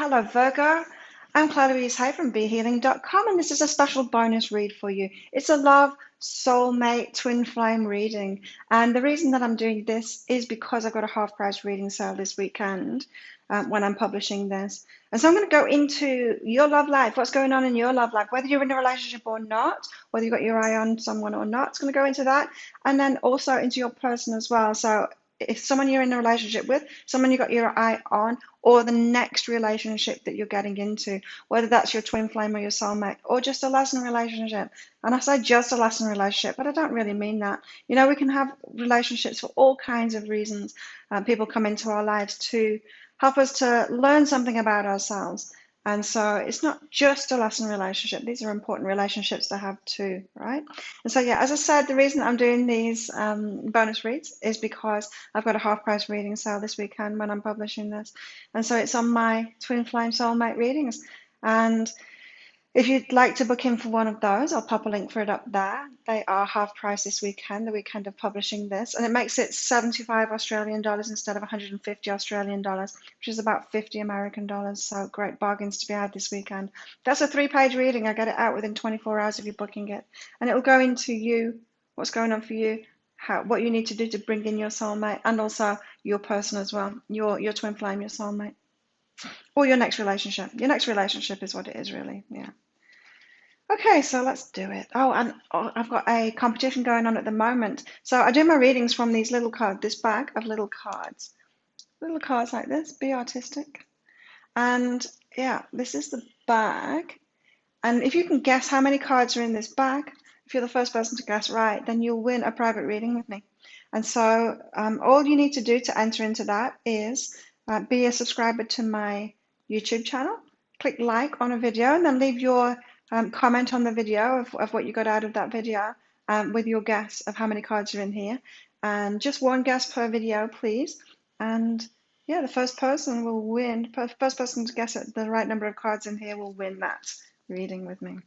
Hello, Virgo. I'm Claudia Louise Hay from BeHealing.com, and this is a special bonus read for you. It's a love, soulmate, twin flame reading. And the reason that I'm doing this is because I've got a half price reading sale this weekend when I'm publishing this. And so I'm going to go into your love life, what's going on in your love life, whether you're in a relationship or not, whether you've got your eye on someone or not. It's going to go into that, and then also into your person as well. So if someone you're in a relationship with, someone you got your eye on, or the next relationship that you're getting into, whether that's your twin flame or your soulmate, or just a lesson relationship. And I say just a lesson relationship, but I don't really mean that. You know, we can have relationships for all kinds of reasons. People come into our lives to help us to learn something about ourselves. And so it's not just a lesson relationship. These are important relationships to have too, right? And so, yeah, as I said, the reason I'm doing these bonus reads is because I've got a half price reading sale this weekend when I'm publishing this. And so it's on my Twin Flame Soulmate readings. And if you'd like to book in for one of those, I'll pop a link for it up there. They are half price this weekend, the weekend of publishing this. And it makes it 75 Australian dollars instead of 150 Australian dollars, which is about 50 American dollars. So great bargains to be had this weekend. That's a 3-page reading. I get it out within 24 hours of you booking it. And it will go into you, what's going on for you, what you need to do to bring in your soulmate, and also your person as well, your twin flame, your soulmate, or your next relationship. Your next relationship is what it is, really. Yeah. Okay, so let's do it. Oh, and I've got a competition going on at the moment. So I do my readings from these little cards, this bag of little cards. Little cards like this, be artistic. And yeah, this is the bag. And if you can guess how many cards are in this bag, if you're the first person to guess right, then you'll win a private reading with me. And so all you need to do to enter into that is be a subscriber to my YouTube channel, click like on a video, and then leave your comment on the video of what you got out of that video with your guess of how many cards are in here. And just one guess per video, please. And yeah, the first person will win. First person to guess the right number of cards in here will win that reading with me.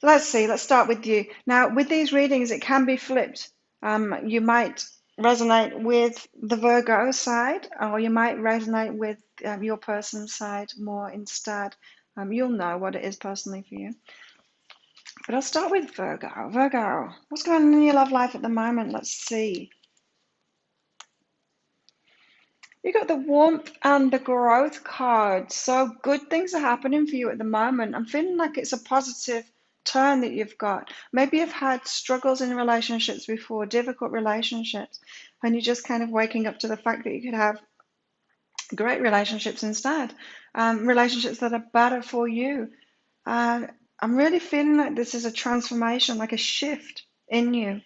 So let's see, let's start with you. Now, with these readings, it can be flipped. You might resonate with the Virgo side, or you might resonate with your person's side more instead. You'll know what it is personally for you. But I'll start with Virgo. Virgo, what's going on in your love life at the moment? Let's see. You got the warmth and the growth card. So good things are happening for you at the moment. I'm feeling like it's a positive turn that you've got. Maybe you've had struggles in relationships before, difficult relationships, and you're just kind of waking up to the fact that you could have great relationships instead, relationships that are better for you. I'm really feeling like this is a transformation, like a shift in you,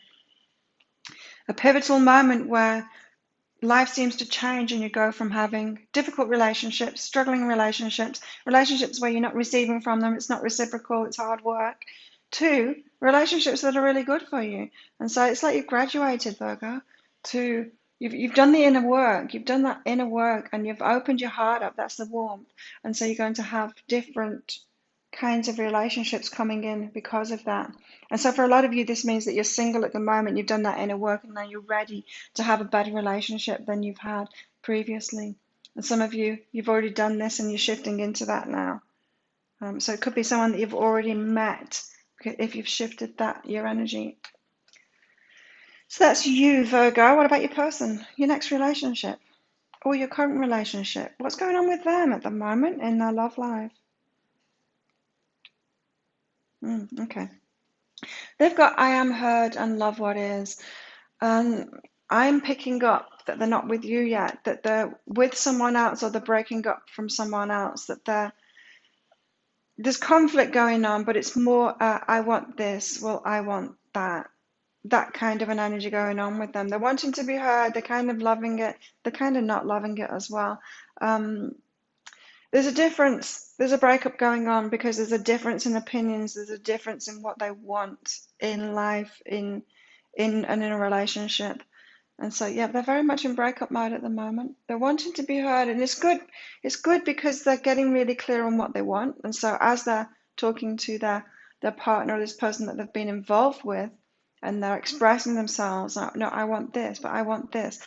a pivotal moment where life seems to change and you go from having difficult relationships, struggling relationships, relationships where you're not receiving from them, it's not reciprocal, it's hard work, to relationships that are really good for you. And so it's like you've graduated, Virgo, to you've done the inner work, you've done that inner work, and you've opened your heart up. That's the warmth. And so you're going to have different kinds of relationships coming in because of that. And so for a lot of you, this means that you're single at the moment, you've done that inner work, and now you're ready to have a better relationship than you've had previously. And some of you, you've already done this and you're shifting into that now. So it could be someone that you've already met if you've shifted that, your energy. So that's you, Virgo. What about your person, your next relationship, or your current relationship? What's going on with them at the moment in their love life? Okay. They've got I am heard and love what is. I'm picking up that they're not with you yet, that they're with someone else, or they're breaking up from someone else, that there's conflict going on, but it's more I want this, well, I want that kind of an energy going on with them. They're wanting to be heard, they're kind of loving it, they're kind of not loving it as well. There's a difference, there's a breakup going on because there's a difference in opinions, there's a difference in what they want in life, in a relationship. And so, yeah, they're very much in breakup mode at the moment. They're wanting to be heard, and it's good because they're getting really clear on what they want. And so as they're talking to their partner, or this person that they've been involved with, and they're expressing themselves, no, I want this, but I want this.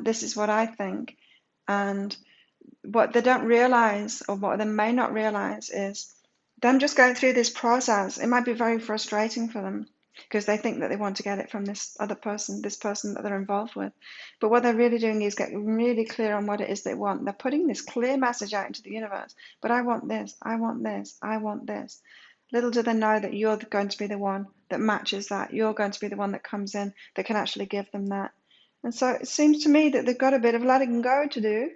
This is what I think. And what they don't realize, or what they may not realize, is them just going through this process. It might be very frustrating for them because they think that they want to get it from this other person, this person that they're involved with. But what they're really doing is get really clear on what it is they want. They're putting this clear message out into the universe. But I want this, I want this, I want this. Little do they know that you're going to be the one that matches that. You're going to be the one that comes in that can actually give them that. And so it seems to me that they've got a bit of letting go to do,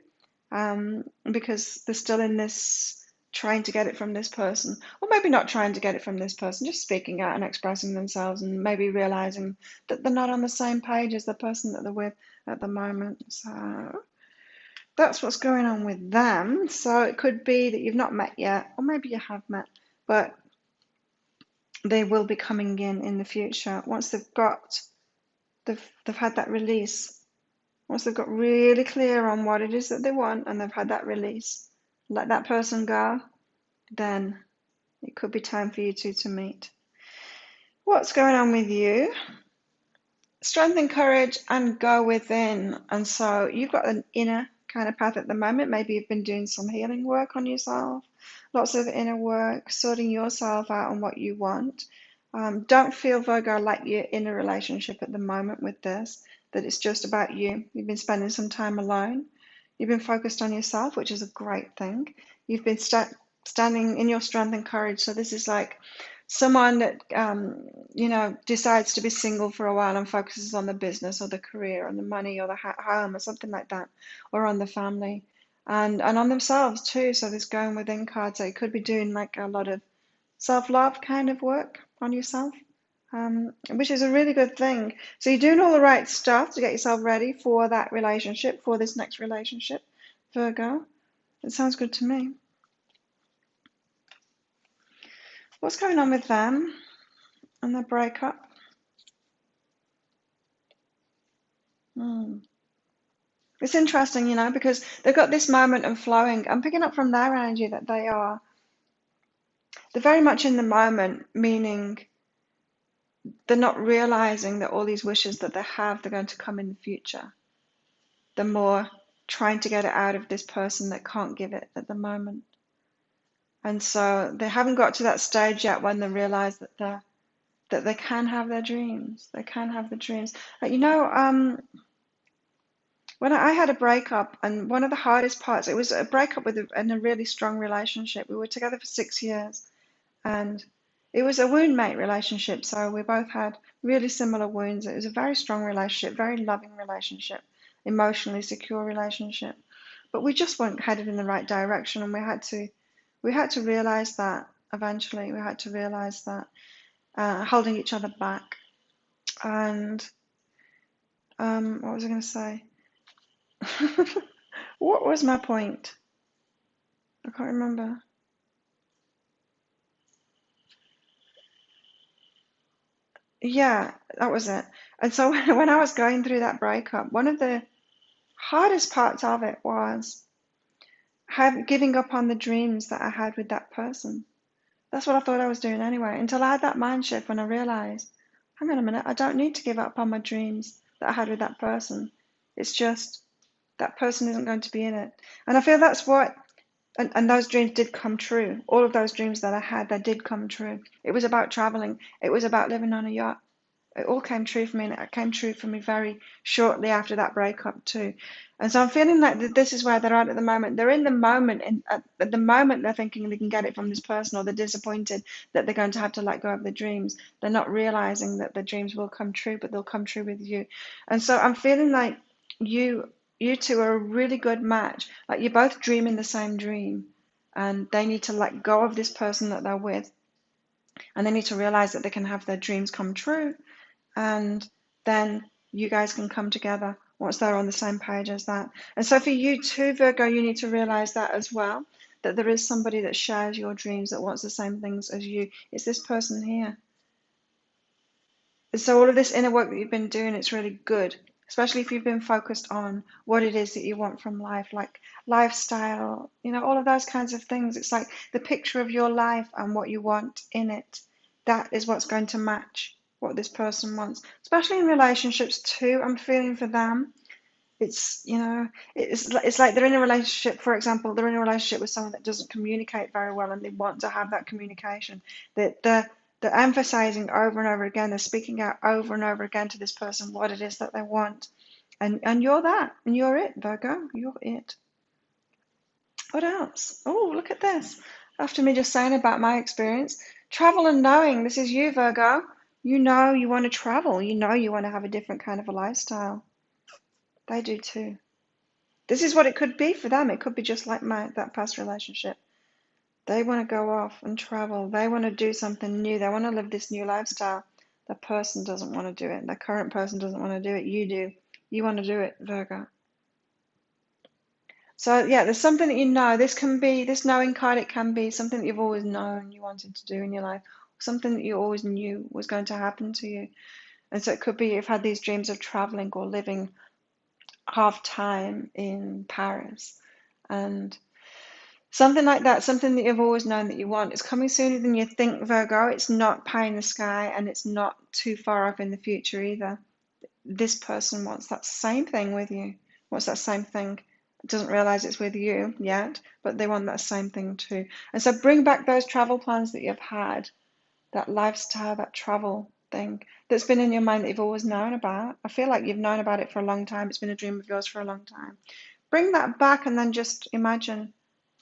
because they're still in this trying to get it from this person, or maybe not trying to get it from this person, just speaking out and expressing themselves, and maybe realizing that they're not on the same page as the person that they're with at the moment. So that's what's going on with them. So it could be that you've not met yet, or maybe you have met, but they will be coming in the future once they've had that release. Once they've got really clear on what it is that they want and they've had that release, let that person go, then it could be time for you two to meet. What's going on with you? Strength and courage and go within. And so you've got an inner kind of path at the moment. Maybe you've been doing some healing work on yourself, lots of inner work, sorting yourself out on what you want. Don't feel, Virgo, like you're in a relationship at the moment with this, that it's just about you. You've been spending some time alone. You've been focused on yourself, which is a great thing. You've been standing in your strength and courage. So this is like someone that, decides to be single for a while and focuses on the business or the career or the money or the home or something like that, or on the family and on themselves too. So this going within card, so it could be doing like a lot of self-love kind of work on yourself, which is a really good thing. So you're doing all the right stuff to get yourself ready for that relationship, for this next relationship, Virgo. It sounds good to me. What's going on with them and the breakup? It's interesting, because they've got this moment of flowing. I'm picking up from their energy that they're very much in the moment, meaning they're not realizing that all these wishes that they have, they're going to come in the future. They're more trying to get it out of this person that can't give it at the moment. And so they haven't got to that stage yet when they realize that they can have their dreams. They can have the dreams. When I had a breakup, and one of the hardest parts, it was a breakup in a really strong relationship. We were together for 6 years, and it was a wound mate relationship. So we both had really similar wounds. It was a very strong relationship, very loving relationship, emotionally secure relationship. But we just weren't headed in the right direction, and we had to realize that eventually. We had to realize that, holding each other back. And what was I going to say? What was my point? I can't remember. Yeah, that was it. And so when I was going through that breakup, one of the hardest parts of it was giving up on the dreams that I had with that person. That's what I thought I was doing anyway, until I had that mind shift when I realized, hang on a minute, I don't need to give up on my dreams that I had with that person. It's just that person isn't going to be in it. And I feel that's what, and those dreams did come true. All of those dreams that I had, they did come true. It was about traveling. It was about living on a yacht. It all came true for me, and it came true for me very shortly after that breakup too. And so I'm feeling like this is where they're at the moment. They're in the moment, and at the moment they're thinking they can get it from this person, or they're disappointed that they're going to have to let go of their dreams. They're not realizing that the dreams will come true, but they'll come true with you. And so I'm feeling like you two are a really good match. Like you're both dreaming the same dream, and they need to let go of this person that they're with, and they need to realize that they can have their dreams come true, and then you guys can come together once they're on the same page as that. And so for you too, Virgo, you need to realize that as well, that there is somebody that shares your dreams, that wants the same things as you. It's this person here. And so all of this inner work that you've been doing, it's really good, especially if you've been focused on what it is that you want from life, like lifestyle, all of those kinds of things. It's like the picture of your life and what you want in it. That is what's going to match what this person wants, especially in relationships too. I'm feeling for them. It's, it's like they're in a relationship, for example, they're in a relationship with someone that doesn't communicate very well and they want to have that communication. That they're emphasizing over and over again, they're speaking out over and over again to this person what it is that they want. And you're that, and you're it, Virgo. You're it. What else? Oh, look at this. After me just saying about my experience, travel and knowing. This is you, Virgo. You know you want to travel. You know you want to have a different kind of a lifestyle. They do too. This is what it could be for them. It could be just like that past relationship. They want to go off and travel. They want to do something new. They want to live this new lifestyle. The person doesn't want to do it. The current person doesn't want to do it. You do. You want to do it, Virgo. So yeah, there's something that you know. This can be, this knowing card, it can be something that you've always known you wanted to do in your life, something that you always knew was going to happen to you. And so it could be you've had these dreams of traveling or living half time in Paris. And something like that, something that you've always known that you want. It's coming sooner than you think, Virgo. It's not pie in the sky and it's not too far off in the future either. This person wants that same thing with you, wants that same thing. Doesn't realize it's with you yet, but they want that same thing too. And so bring back those travel plans that you've had, that lifestyle, that travel thing that's been in your mind that you've always known about. I feel like you've known about it for a long time. It's been a dream of yours for a long time. Bring that back and then just imagine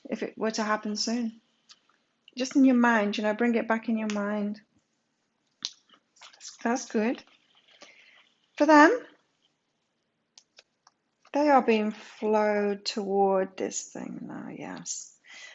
if it were to happen soon. Just in your mind, bring it back in your mind. That's good. For them, they are being flowed toward this thing now, yes.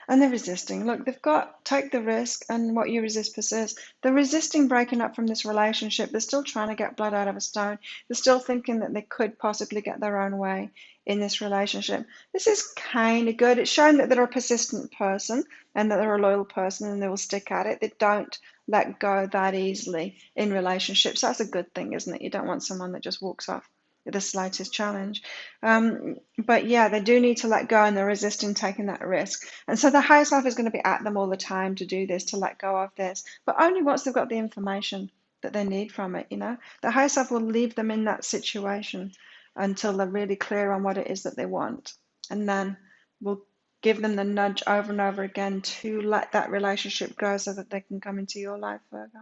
And they're resisting. Look, they've got take the risk, and what you resist persists. They're resisting breaking up from this relationship. They're still trying to get blood out of a stone. They're still thinking that they could possibly get their own way in this relationship. This is kind of good. It's showing that they're a persistent person and that they're a loyal person and they will stick at it. They don't let go that easily in relationships. That's a good thing, isn't it? You don't want someone that just walks off with the slightest challenge. But yeah, they do need to let go and they're resisting taking that risk. And so the higher self is going to be at them all the time to do this, to let go of this, but only once they've got the information that they need from it, The higher self will leave them in that situation until they're really clear on what it is that they want. And then we'll give them the nudge over and over again to let that relationship go so that they can come into your life, Virgo,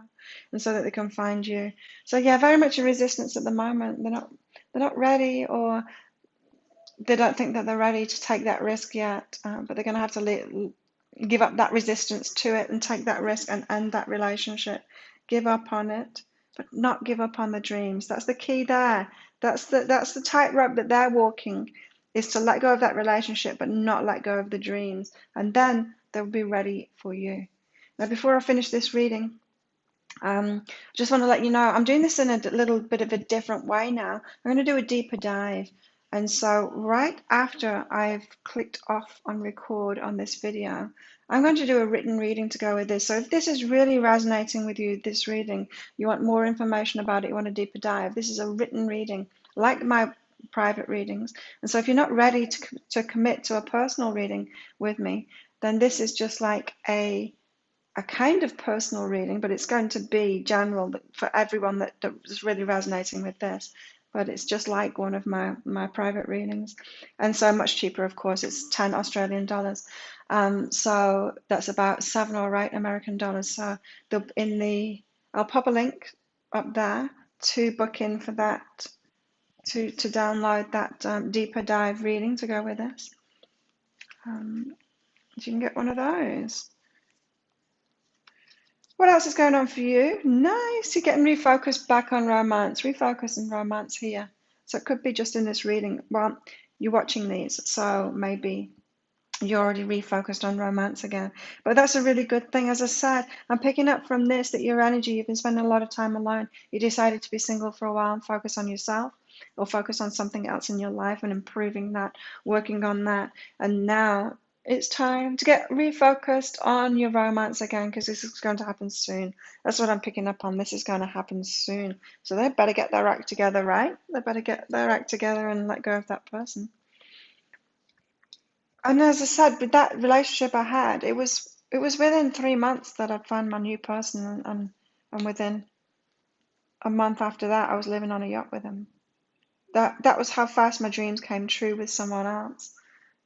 and so that they can find you. So yeah, very much in resistance at the moment. They're not ready, or they don't think that they're ready to take that risk yet, but they're going to have to give up that resistance to it and take that risk and end that relationship. Give up on it, but not give up on the dreams. That's the key there. That's the tightrope that they're walking, is to let go of that relationship but not let go of the dreams, and then they'll be ready for you. Now, before I finish this reading, I just want to let you know I'm doing this in a little bit of a different way now. I'm going to do a deeper dive. And so right after I've clicked off on record on this video, I'm going to do a written reading to go with this. So if this is really resonating with you, this reading, you want more information about it, you want a deeper dive, this is a written reading, like my private readings. And so if you're not ready to commit to a personal reading with me, then this is just like a kind of personal reading, but it's going to be general for everyone that is really resonating with this. But it's just like one of my private readings, and so much cheaper, of course. It's 10 Australian dollars, so that's about 7 or 8 American dollars. So I'll pop a link up there to book in for that, to download that deeper dive reading to go with this. You can get one of those. What else is going on for you? Nice, you're getting refocused back on romance. Refocus on romance here. So it could be just in this reading. Well, you're watching these, so maybe you're already refocused on romance again. But that's a really good thing. As I said, I'm picking up from this that your energy, you've been spending a lot of time alone. You decided to be single for a while and focus on yourself, or focus on something else in your life and improving that, working on that. And now it's time to get refocused on your romance again, because this is going to happen soon. That's what I'm picking up on. This is going to happen soon. So they better get their act together, right? They better get their act together and let go of that person. And as I said, with that relationship I had, it was within 3 months that I'd found my new person, and within a month after that, I was living on a yacht with him. that was how fast my dreams came true with someone else.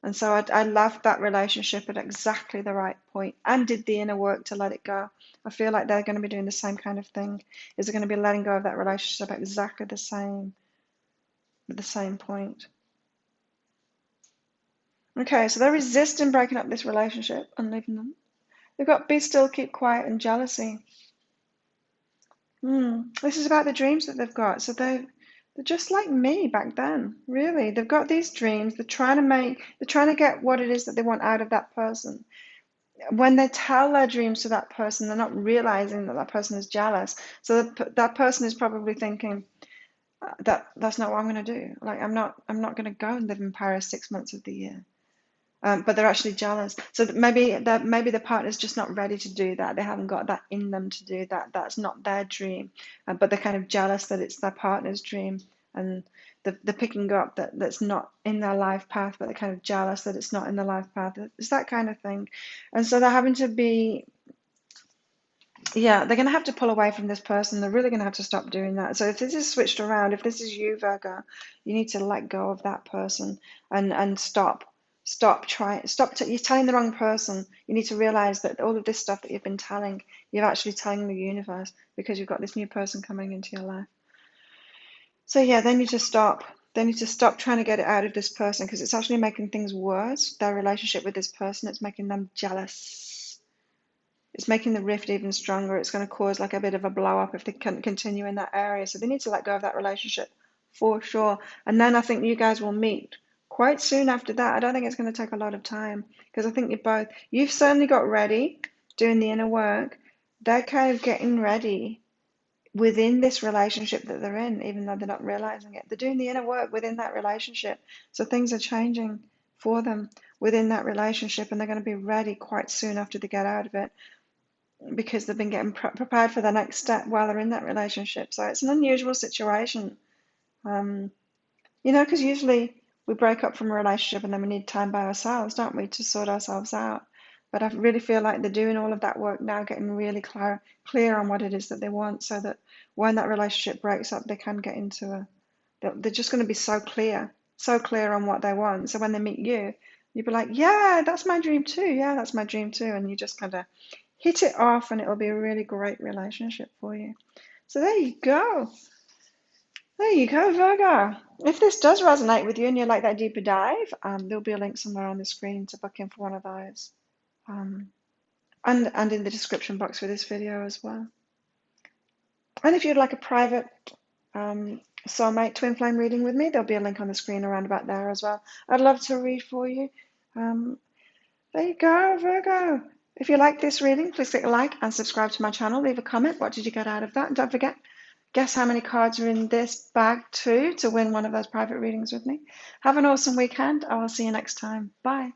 And so I left that relationship at exactly the right point and did the inner work to let it go. I feel like they're going to be doing the same kind of thing. Is they're going to be letting go of that relationship at exactly the same point. Okay, so they're resisting breaking up this relationship and leaving them. They've got be still, keep quiet, and jealousy. This is about the dreams that they've got. So they're just like me back then, really. They've got these dreams. They're trying to get what it is that they want out of that person. When they tell their dreams to that person, they're not realizing that that person is jealous. So that person is probably thinking that's not what I'm going to do. Like I'm not going to go and live in Paris 6 months of the year. But they're actually jealous. So maybe the partner's just not ready to do that. They haven't got that in them to do that. That's not their dream. But they're kind of jealous that it's their partner's dream, and they're picking up that that's not in their life path. But they're kind of jealous that it's not in their life path. It's that kind of thing, and so they're having to be. Yeah, they're going to have to pull away from this person. They're really going to have to stop doing that. So if this is switched around, if this is you, Virgo, you need to let go of that person and you're telling the wrong person. You need to realize that all of this stuff that you've been telling, you're actually telling the universe because you've got this new person coming into your life. So yeah, they need to stop. They need to stop trying to get it out of this person because it's actually making things worse. Their relationship with this person, it's making them jealous. It's making the rift even stronger. It's going to cause like a bit of a blow up if they can't continue in that area. So they need to let go of that relationship for sure. And then I think you guys will meet quite soon after that. I don't think it's going to take a lot of time because I think you've certainly got ready doing the inner work. They're kind of getting ready within this relationship that they're in, even though they're not realizing it. They're doing the inner work within that relationship. So things are changing for them within that relationship, and they're going to be ready quite soon after they get out of it because they've been getting prepared for the next step while they're in that relationship. So it's an unusual situation, because usually we break up from a relationship and then we need time by ourselves, don't we, to sort ourselves out. But I really feel like they're doing all of that work now, getting really clear on what it is that they want, so that when that relationship breaks up, they can get into they're just going to be so clear on what they want. So when they meet you, you'll be like, yeah, that's my dream too. Yeah, that's my dream too. And you just kind of hit it off, and it'll be a really great relationship for you. So there you go. There you go, Virgo. If this does resonate with you and you like that deeper dive, there'll be a link somewhere on the screen to book in for one of those. And in the description box for this video as well. And if you'd like a private soulmate twin flame reading with me, there'll be a link on the screen around about there as well. I'd love to read for you. There you go, Virgo. If you like this reading, please click like and subscribe to my channel. Leave a comment. What did you get out of that? And don't forget, guess how many cards are in this bag too to win one of those private readings with me. Have an awesome weekend. I will see you next time. Bye.